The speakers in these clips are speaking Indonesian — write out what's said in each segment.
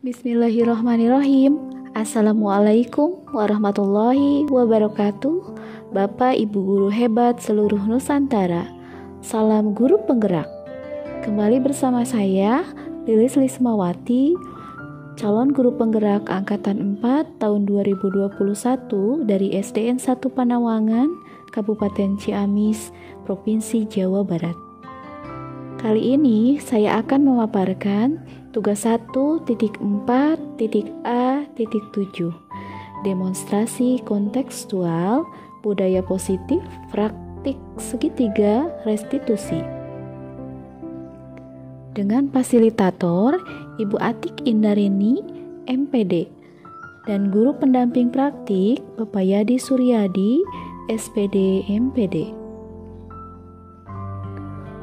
Bismillahirrahmanirrahim. Assalamualaikum warahmatullahi wabarakatuh. Bapak Ibu guru hebat seluruh Nusantara. Salam guru penggerak. Kembali bersama saya Lilis Lismawati, calon guru penggerak angkatan 4 tahun 2021 dari SDN 1 Panawangan, Kabupaten Ciamis, Provinsi Jawa Barat. Kali ini saya akan memaparkan tugas 1.4.A.7 demonstrasi kontekstual budaya positif praktik segitiga restitusi dengan fasilitator Ibu Atik Indarini MPD dan guru pendamping praktik Bapak Yadi Suryadi SPD MPD.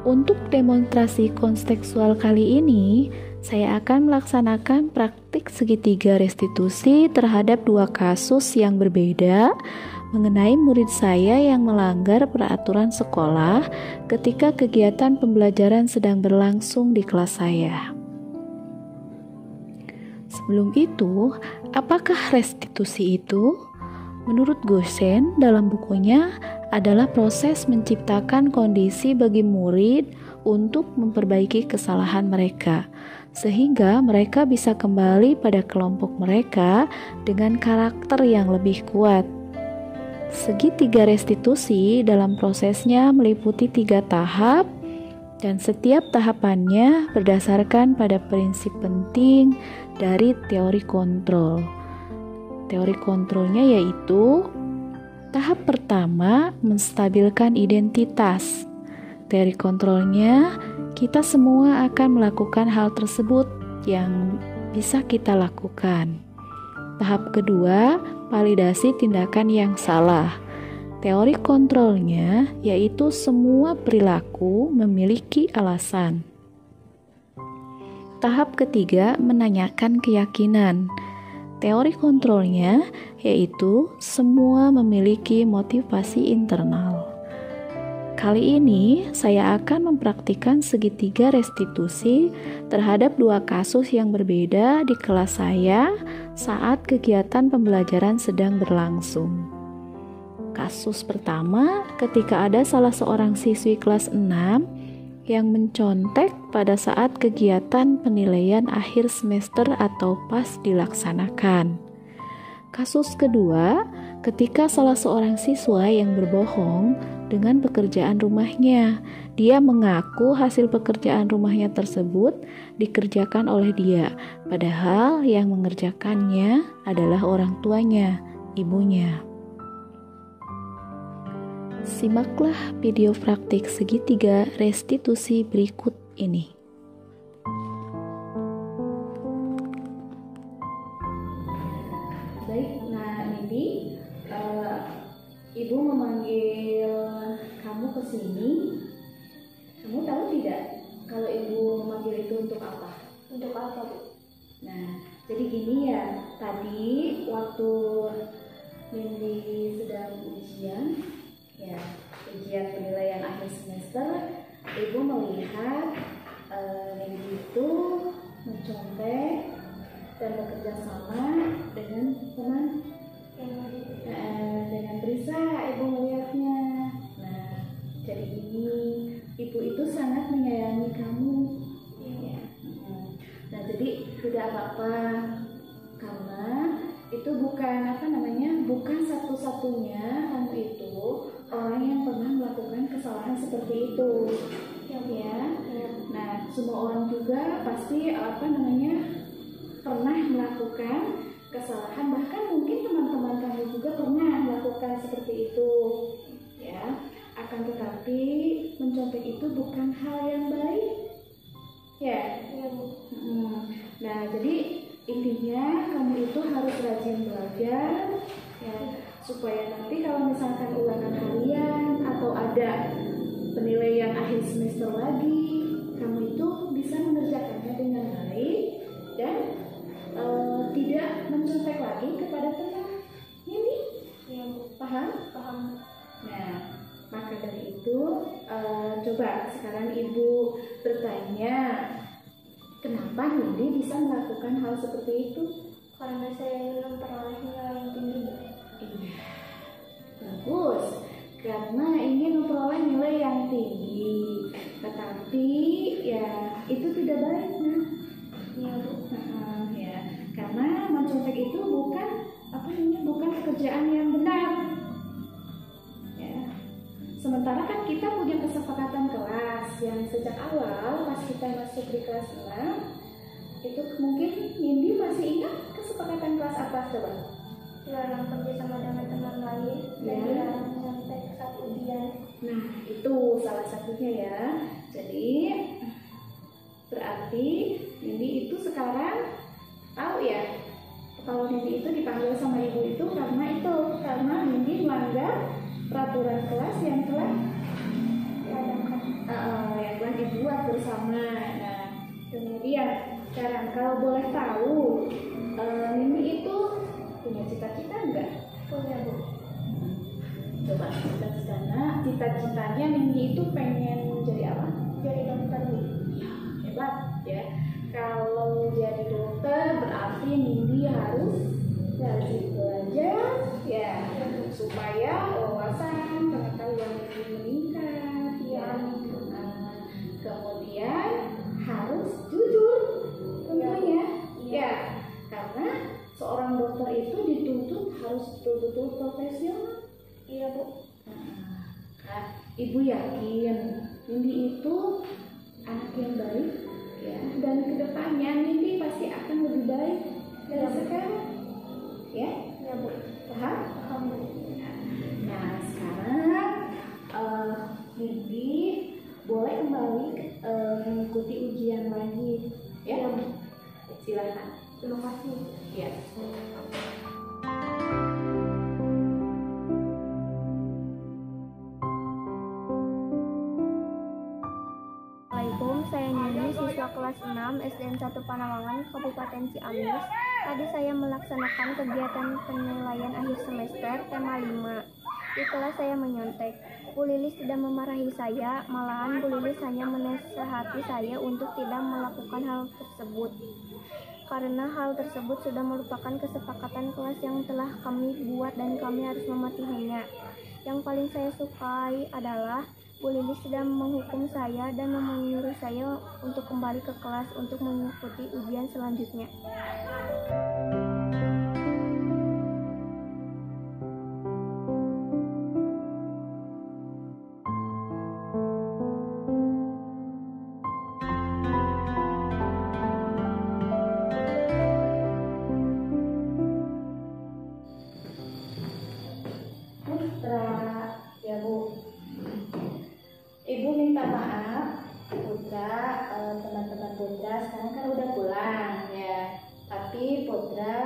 Untuk demonstrasi kontekstual kali ini, saya akan melaksanakan praktik segitiga restitusi terhadap dua kasus yang berbeda mengenai murid saya yang melanggar peraturan sekolah ketika kegiatan pembelajaran sedang berlangsung di kelas saya. Sebelum itu, apakah restitusi itu? Menurut Gosen dalam bukunya adalah proses menciptakan kondisi bagi murid untuk memperbaiki kesalahan mereka, sehingga mereka bisa kembali pada kelompok mereka dengan karakter yang lebih kuat. Segitiga restitusi dalam prosesnya meliputi 3 tahap, dan setiap tahapannya berdasarkan pada prinsip penting dari teori kontrol. Teori kontrolnya yaitu tahap pertama, menstabilkan identitas. Teori kontrolnya, kita semua akan melakukan hal tersebut yang bisa kita lakukan. Tahap kedua, validasi tindakan yang salah. Teori kontrolnya yaitu semua perilaku memiliki alasan. Tahap ketiga, menanyakan keyakinan. Teori kontrolnya yaitu semua memiliki motivasi internal. Kali ini saya akan mempraktikkan segitiga restitusi terhadap dua kasus yang berbeda di kelas saya saat kegiatan pembelajaran sedang berlangsung. Kasus pertama, ketika ada salah seorang siswi kelas 6 yang mencontek pada saat kegiatan penilaian akhir semester atau pas dilaksanakan. Kasus kedua, ketika salah seorang siswa yang berbohong dengan pekerjaan rumahnya. Dia mengaku hasil pekerjaan rumahnya tersebut dikerjakan oleh dia, padahal yang mengerjakannya adalah orang tuanya, ibunya. Simaklah video praktik segitiga restitusi berikut ini. Baik, nah Nindi, Ibu memanggil kamu ke sini. Kamu tahu tidak kalau Ibu memanggil itu untuk apa? Untuk apa, Bu? Nah, jadi gini ya, tadi waktu Nindi sedang ujian penilaian akhir semester, Ibu melihat Nindi itu mencontek dan bekerja sama dengan teman dengan Brisa. Ibu melihatnya. Nah, jadi ini Ibu itu sangat menyayangi kamu. Ya. Nah, jadi tidak apa-apa karena itu bukan satu-satunya kamu itu orang yang pernah melakukan kesalahan seperti itu. Ya. Nah, semua orang juga pasti pernah melakukan kesalahan, bahkan mungkin teman-teman kamu juga pernah melakukan seperti itu. Ya, akan tetapi mencontek itu bukan hal yang baik. Ya. Nah, jadi intinya kamu itu harus rajin belajar ya, supaya nanti kalau misalkan ulangan harian atau ada penilaian akhir semester lagi, kamu itu bisa mengerjakannya dengan baik dan tidak mencontek lagi kepada teman. Ini paham? Nah, maka dari itu coba sekarang Ibu bertanya, kenapa Nindi bisa melakukan melakukan hal seperti itu? Karena saya ingin memperoleh nilai yang tinggi. Iya, bagus. Karena ingin memperoleh nilai yang tinggi. Tetapi ya itu tidak baik, nah. Ya, Bu. Ya, karena mencontek itu bukan bukan pekerjaan yang benar. Ya. Sementara kan kita punya kesepakatan kelas yang sejak awal pas kita masuk di kelas 6 itu mungkin Nindi masih ingat kesepakatan kelas apa coba? Dilarang kerja sama dengan teman lain dan Ya. dilarang nyontek saat ujian. Nah, itu salah satunya ya. Jadi berarti Nindi itu sekarang tahu ya kalau Nindi itu dipanggil sama ibu itu karena Nindi melanggar peraturan kelas yang telah dibuat bersama. Nah, kemudian sekarang kalau boleh tahu Nindi itu punya cita-cita enggak? Punya, Bu. Coba cita-citanya Nindi itu pengen jadi apa? Jadi dokter, Bu. Ya, hebat ya. Kalau jadi dokter berarti Nindi harus rajin belajar ya supaya wawasan pengetahuan Nindi meningkat ya. Kemudian harus jujur tentunya ya karena seorang dokter itu dituntut harus betul-betul profesional. Iya, Bu. Nah, Ibu yakin Nindi itu anak yang baik ya dan kedepannya Nindi pasti akan lebih baik dari sekarang ya. Ya, Bu. Paham? Paham, Bu. Nah sekarang Nindi boleh kembali mengikuti ujian lagi ya. Silakan. Terima kasih. Ya. Assalamualaikum, saya Nindi, siswa kelas 6 SDN 1 Panawangan, Kabupaten Ciamis. Tadi saya melaksanakan kegiatan penilaian akhir semester tema 5. Di kelas saya menyontek. Bu Lilis tidak memarahi saya, malahan Bu Lilis hanya menasihati saya untuk tidak melakukan hal tersebut. Karena hal tersebut sudah merupakan kesepakatan kelas yang telah kami buat dan kami harus mematuhinya. Yang paling saya sukai adalah Bu Lilis tidak menghukum saya dan menyuruh saya untuk kembali ke kelas untuk mengikuti ujian selanjutnya. Putra, ya Bu. Ibu minta maaf, Putra, teman-teman Putra sekarang kan udah pulang ya. Tapi Putra,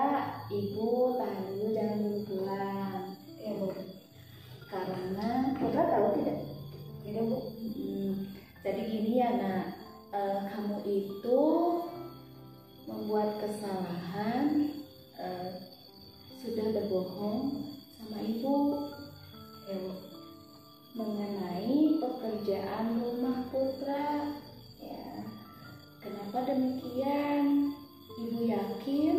Ibu tahan dulu jangan dulu pulang, ya Bu. Karena Putra tahu tidak? Tidak Bu. Jadi gini ya Nak, kamu itu membuat kesalahan, sudah berbohong sama Ibu, ya Bu. Mengenai pekerjaan rumah Putra ya. Kenapa demikian? Ibu yakin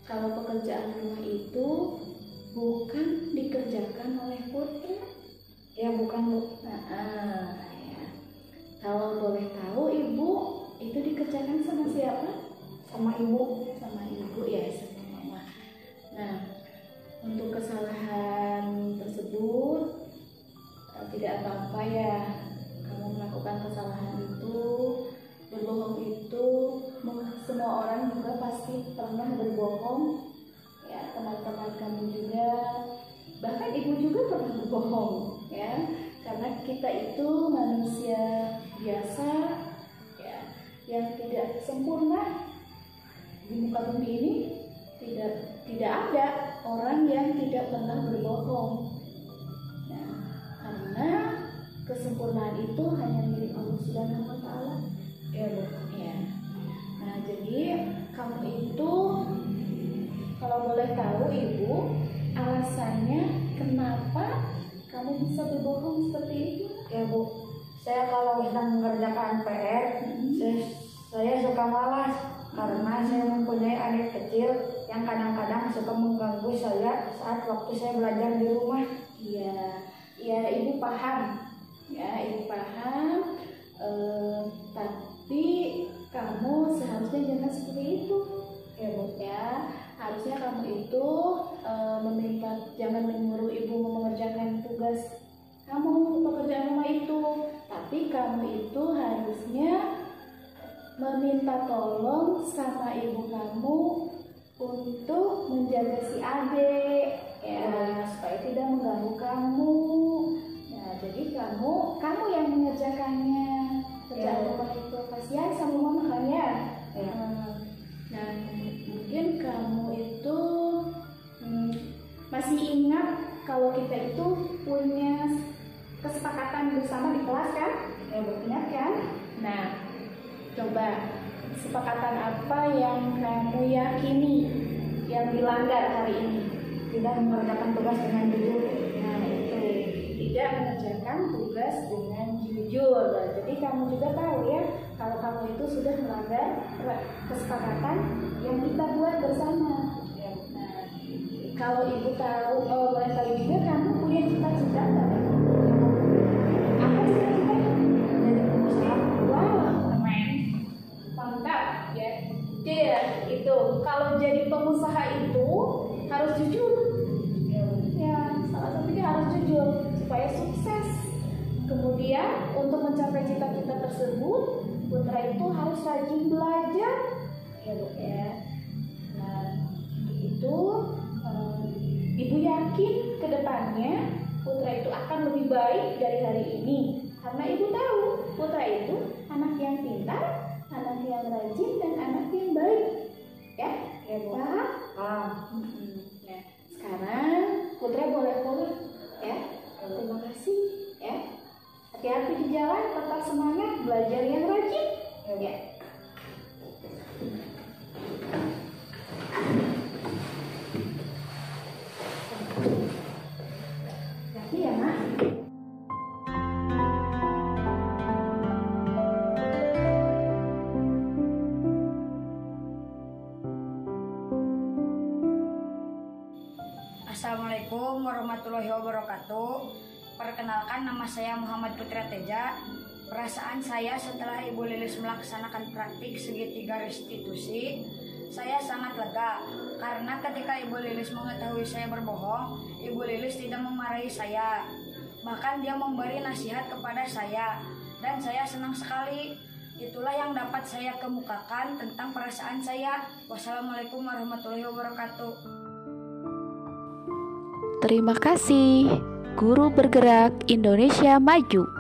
kalau pekerjaan rumah itu bukan dikerjakan oleh Putra ya, bukan Bu. Ya. Kalau boleh tahu Ibu itu dikerjakan sama siapa? Sama Ibu. Sama Ibu ya, sama Mama. Nah, untuk kesalahan tersebut tidak apa-apa ya, kamu melakukan kesalahan itu, berbohong itu, semua orang juga pasti pernah berbohong ya, teman-teman kamu juga, bahkan Ibu juga pernah berbohong ya, karena kita itu manusia biasa ya, yang tidak sempurna di muka bumi ini, tidak ada orang yang tidak pernah berbohong. Karena kesempurnaan itu hanya milik Allah Subhanahu wa Ta'ala. Ya Bu. Ya. Nah, jadi kamu itu kalau boleh tahu Ibu, alasannya kenapa kamu bisa berbohong seperti itu? Ya Bu, saya kalau sedang mengerjakan PR, saya suka malas karena saya kecil yang kadang-kadang suka mengganggu saya saat waktu saya belajar di rumah. Iya, ya Ibu paham. Ya, Ibu paham. Tapi kamu seharusnya jangan seperti itu. Ya, Bu, ya. Harusnya kamu itu jangan menyuruh Ibu mengerjakan tugas kamu pekerjaan rumah itu, tapi kamu itu harusnya meminta tolong sama ibu kamu untuk menjaga si adik, ya, supaya tidak mengganggu kamu. Nah, jadi kamu yang mengerjakannya pekerjaan rumah itu. Kasihan sama mama kan ya. Nah, mungkin kamu itu masih ingat kalau kita itu punya kesepakatan bersama di kelas kan? Ya, ingat kan? Nah, coba kesepakatan apa yang kamu yakini yang dilanggar hari ini? Tidak mengerjakan tugas dengan jujur. Nah, itu tidak mengerjakan tugas dengan jujur. Jadi kamu juga tahu ya, kalau kamu itu sudah melanggar kesepakatan yang kita buat bersama. Nah, kalau ibu tahu, boleh tahu juga kamu punya cita-cita nggak? Apa cita-citanya? Jadi pengusaha. Wow, keren, mantap ya. Itu kalau jadi pengusaha itu harus jujur. Ya, salah satunya harus jujur supaya sukses. Kemudian untuk mencapai cita-cita tersebut, putra itu harus rajin belajar. Ya, Bu ya. Nah, itu Ibu yakin ke depannya putra itu akan lebih baik dari hari ini. Karena Ibu tahu putra itu anak yang pintar, anak yang rajin, dan anak yang baik. Ya, Bu. Paham? Nah, sekarang putra boleh pulang ya. Terima kasih ya. Hati-hati di jalan, tetap semangat, belajar yang rajin. Ya. Hati ya, Mak. Assalamualaikum warahmatullahi wabarakatuh. Perkenalkan, nama saya Muhammad Putra Teja. Perasaan saya setelah Ibu Lilis melaksanakan praktik segitiga restitusi, saya sangat lega karena ketika Ibu Lilis mengetahui saya berbohong, Ibu Lilis tidak memarahi saya. Bahkan dia memberi nasihat kepada saya dan saya senang sekali. Itulah yang dapat saya kemukakan tentang perasaan saya. Wassalamualaikum warahmatullahi wabarakatuh. Terima kasih. Guru Bergerak Indonesia Maju.